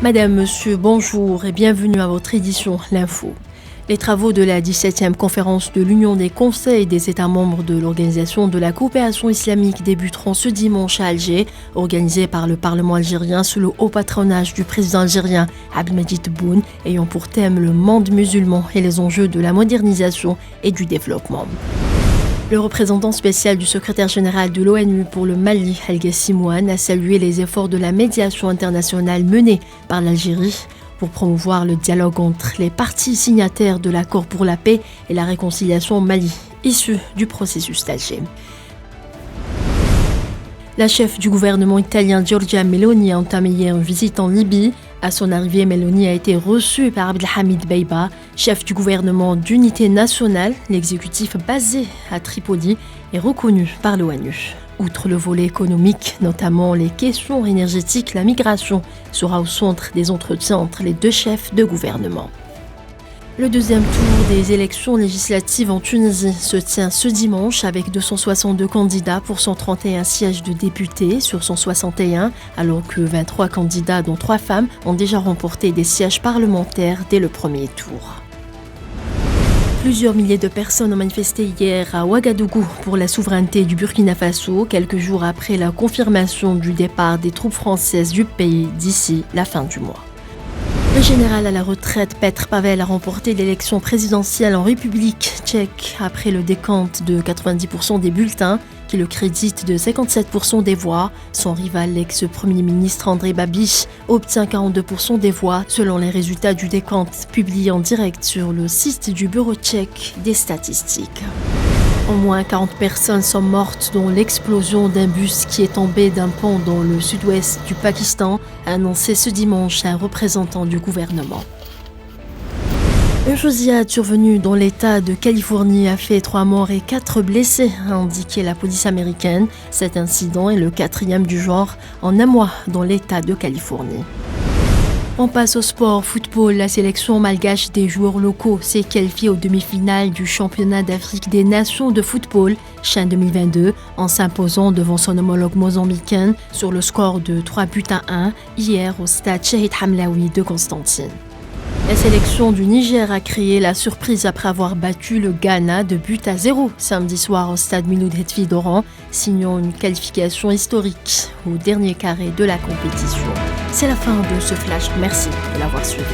Madame, Monsieur, bonjour et bienvenue à votre édition L'Info. Les travaux de la 17e conférence de l'Union des conseils des États membres de l'Organisation de la coopération islamique débuteront ce dimanche à Alger, organisée par le Parlement algérien sous le haut patronage du président algérien Abdelmadjid Tebboune, ayant pour thème le monde musulman et les enjeux de la modernisation et du développement. Le représentant spécial du secrétaire général de l'ONU pour le Mali, El-Ghassim Ouane, a salué les efforts de la médiation internationale menée par l'Algérie pour promouvoir le dialogue entre les parties signataires de l'accord pour la paix et la réconciliation au Mali, issu du processus d'Alger. La chef du gouvernement italien Giorgia Meloni a entamé hier une visite en Libye. À son arrivée, Meloni a été reçue par Abdelhamid Dbeibah, chef du gouvernement d'unité nationale. L'exécutif basé à Tripoli est reconnu par l'ONU. Outre le volet économique, notamment les questions énergétiques, la migration sera au centre des entretiens entre les deux chefs de gouvernement. Le deuxième tour des élections législatives en Tunisie se tient ce dimanche avec 262 candidats pour 131 sièges de députés sur 161, alors que 23 candidats, dont 3 femmes, ont déjà remporté des sièges parlementaires dès le premier tour. Plusieurs milliers de personnes ont manifesté hier à Ouagadougou pour la souveraineté du Burkina Faso, quelques jours après la confirmation du départ des troupes françaises du pays d'ici la fin du mois. Le général à la retraite Petr Pavel a remporté l'élection présidentielle en République tchèque après le décompte de 90% des bulletins qui le crédite de 57% des voix. Son rival, l'ex-premier ministre Andrej Babiš, obtient 42% des voix selon les résultats du décompte publiés en direct sur le site du Bureau tchèque des statistiques. Au moins 40 personnes sont mortes dont l'explosion d'un bus qui est tombé d'un pont dans le sud-ouest du Pakistan, a annoncé ce dimanche un représentant du gouvernement. Une fusillade survenue dans l'État de Californie a fait 3 morts et 4 blessés, a indiqué la police américaine. Cet incident est le 4e du genre en un mois dans l'État de Californie. On passe au sport football. La sélection malgache des joueurs locaux s'est qualifiée aux demi-finales du championnat d'Afrique des Nations de football CHAN 2022 en s'imposant devant son homologue mozambicain sur le score de 3-1 hier au stade Shahid Hamlaoui de Constantine. La sélection du Niger a créé la surprise après avoir battu le Ghana de 2-0 samedi soir au stade Miloud Hetfi d'Oran, signant une qualification historique au dernier carré de la compétition. C'est la fin de ce flash. Merci de l'avoir suivi.